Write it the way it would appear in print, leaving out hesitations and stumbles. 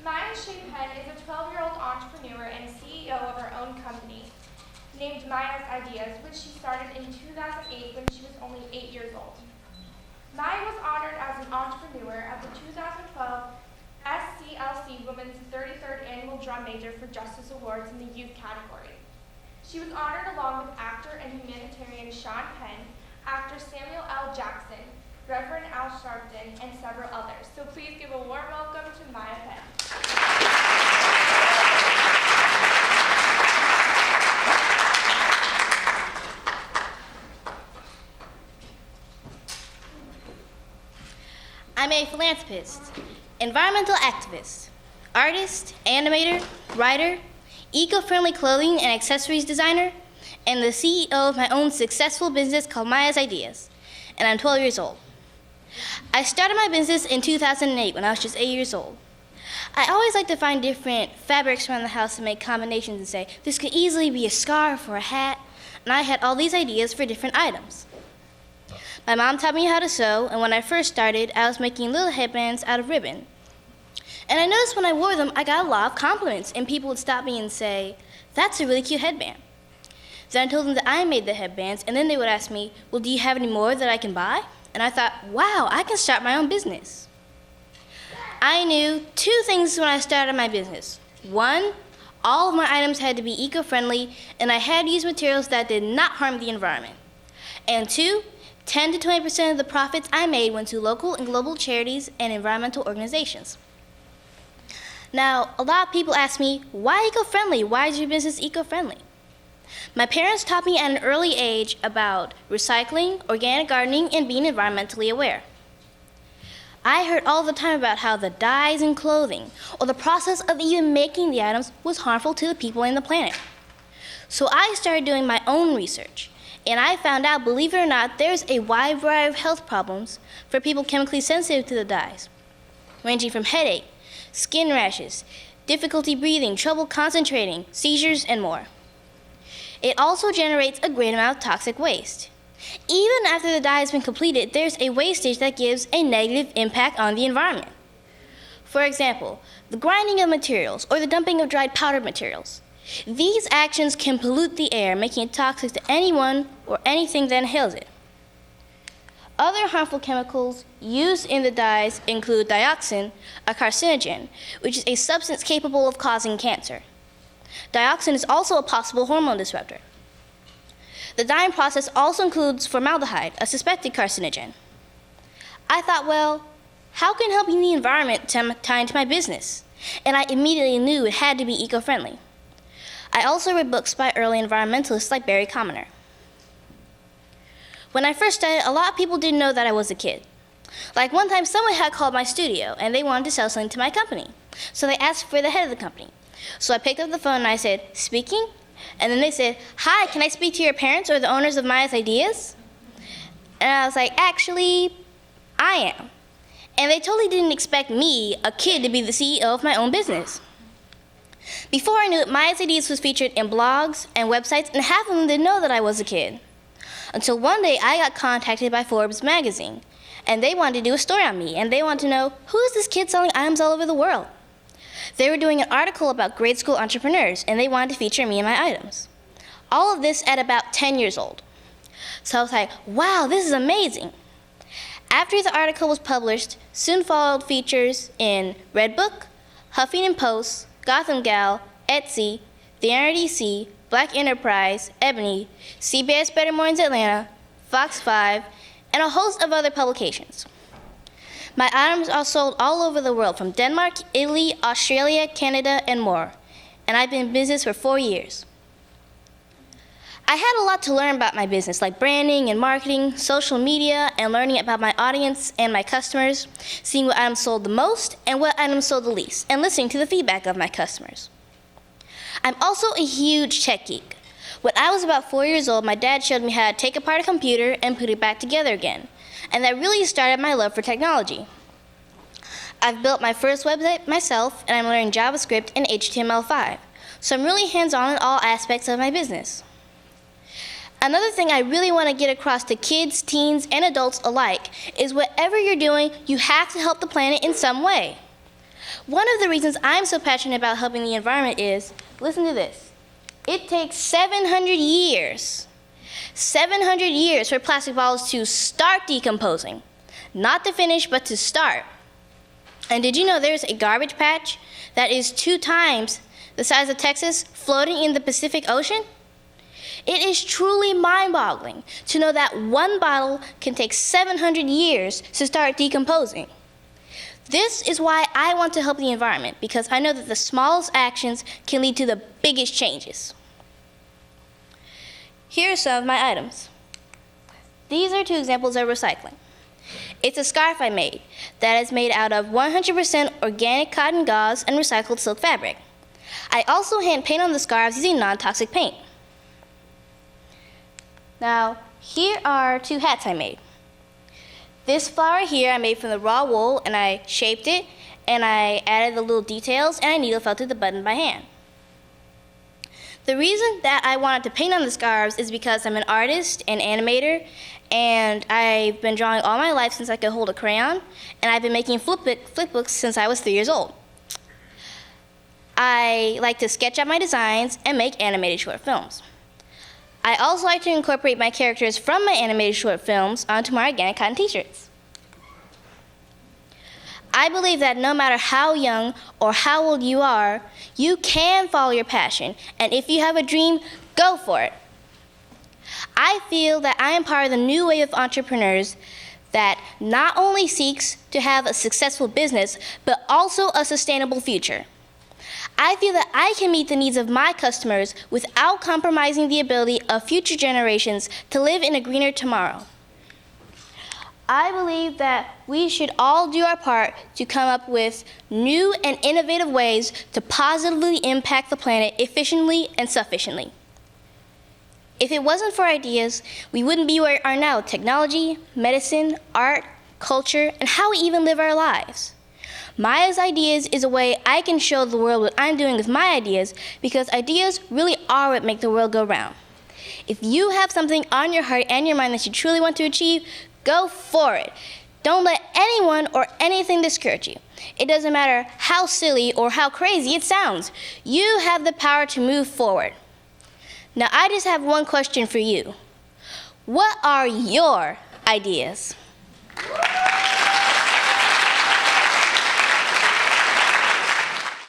Maya Shea Penn is a 12-year-old entrepreneur and CEO of her own company named Maya's Ideas, which she started in 2008 when she was only 8 years old. Maya was honored as an entrepreneur at the 2012 SCLC Women's 33rd Annual Drum Major for Justice Awards in the youth category. She was honored along with actor and humanitarian Sean Penn, actor Samuel L. Jackson, Reverend Al Sharpton, and several others. So please give a warm welcome to Maya Penn. I'm a philanthropist, environmental activist, artist, animator, writer, eco-friendly clothing and accessories designer, and the CEO of my own successful business called Maya's Ideas, and I'm 12 years old. I started my business in 2008 when I was just 8 years old. I always like to find different fabrics around the house and make combinations and say, this could easily be a scarf or a hat, and I had all these ideas for different items. My mom taught me how to sew, and when I first started, I was making little headbands out of ribbon. And I noticed when I wore them, I got a lot of compliments, and people would stop me and say, that's a really cute headband. Then I told them that I made the headbands, and then they would ask me, well, do you have any more that I can buy? And I thought, wow, I can start my own business. I knew two things when I started my business. One, all of my items had to be eco-friendly, and I had to use materials that did not harm the environment. And two, 10 to 20% of the profits I made went to local and global charities and environmental organizations. Now, a lot of people ask me, why eco-friendly? Why is your business eco-friendly? My parents taught me at an early age about recycling, organic gardening, and being environmentally aware. I heard all the time about how the dyes in clothing or the process of even making the items was harmful to the people and the planet. So I started doing my own research, and I found out, believe it or not, there's a wide variety of health problems for people chemically sensitive to the dyes, ranging from headache, skin rashes, difficulty breathing, trouble concentrating, seizures, and more. It also generates a great amount of toxic waste. Even after the dye has been completed, there's a wastage that gives a negative impact on the environment. For example, the grinding of materials or the dumping of dried powdered materials. These actions can pollute the air, making it toxic to anyone or anything that inhales it. Other harmful chemicals used in the dyes include dioxin, a carcinogen, which is a substance capable of causing cancer. Dioxin is also a possible hormone disruptor. The dyeing process also includes formaldehyde, a suspected carcinogen. I thought, well, how can helping the environment tie into my business? And I immediately knew it had to be eco-friendly. I also read books by early environmentalists like Barry Commoner. When I first started, a lot of people didn't know that I was a kid. Like one time, someone had called my studio, and they wanted to sell something to my company. So they asked for the head of the company. So I picked up the phone and I said, speaking? And then they said, hi, can I speak to your parents or the owners of Maya's Ideas? And I was like, actually, I am. And they totally didn't expect me, a kid, to be the CEO of my own business. Before I knew it, Maya's Ideas was featured in blogs and websites, and half of them didn't know that I was a kid. Until one day, I got contacted by Forbes magazine, and they wanted to do a story on me, and they wanted to know, who is this kid selling items all over the world? They were doing an article about grade school entrepreneurs, and they wanted to feature me and my items. All of this at about 10 years old. So I was like, wow, this is amazing. After the article was published, soon followed features in Redbook, Huffington Post, Gotham Gal, Etsy, the NRDC, Black Enterprise, Ebony, CBS Better Mornings Atlanta, Fox 5, and a host of other publications. My items are sold all over the world, from Denmark, Italy, Australia, Canada, and more. And I've been in business for 4 years. I had a lot to learn about my business, like branding and marketing, social media, and learning about my audience and my customers, seeing what items sold the most and what items sold the least, and listening to the feedback of my customers. I'm also a huge tech geek. When I was about 4 years old, my dad showed me how to take apart a computer and put it back together again. And that really started my love for technology. I've built my first website myself, and I'm learning JavaScript and HTML5. So I'm really hands-on in all aspects of my business. Another thing I really want to get across to kids, teens, and adults alike is whatever you're doing, you have to help the planet in some way. One of the reasons I'm so passionate about helping the environment is, listen to this, it takes 700 years for plastic bottles to start decomposing. Not to finish, but to start. And did you know there's a garbage patch that is 2 times the size of Texas floating in the Pacific Ocean? It is truly mind-boggling to know that one bottle can take 700 years to start decomposing. This is why I want to help the environment, because I know that the smallest actions can lead to the biggest changes. Here are some of my items. These are 2 examples of recycling. It's a scarf I made that is made out of 100% organic cotton gauze and recycled silk fabric. I also hand paint on the scarves using non-toxic paint. Now, here are 2 hats I made. This flower here I made from the raw wool, and I shaped it, and I added the little details, and I needle felted the button by hand. The reason that I wanted to paint on the scarves is because I'm an artist and animator, and I've been drawing all my life since I could hold a crayon, and I've been making flipbooks since I was 3 years old. I like to sketch out my designs and make animated short films. I also like to incorporate my characters from my animated short films onto my organic cotton t-shirts. I believe that no matter how young or how old you are, you can follow your passion, and if you have a dream, go for it. I feel that I am part of the new wave of entrepreneurs that not only seeks to have a successful business, but also a sustainable future. I feel that I can meet the needs of my customers without compromising the ability of future generations to live in a greener tomorrow. I believe that we should all do our part to come up with new and innovative ways to positively impact the planet efficiently and sufficiently. If it wasn't for ideas, we wouldn't be where we are now with technology, medicine, art, culture, and how we even live our lives. Maya's Ideas is a way I can show the world what I'm doing with my ideas, because ideas really are what make the world go round. If you have something on your heart and your mind that you truly want to achieve, go for it. Don't let anyone or anything discourage you. It doesn't matter how silly or how crazy it sounds. You have the power to move forward. Now, I just have one question for you. What are your ideas?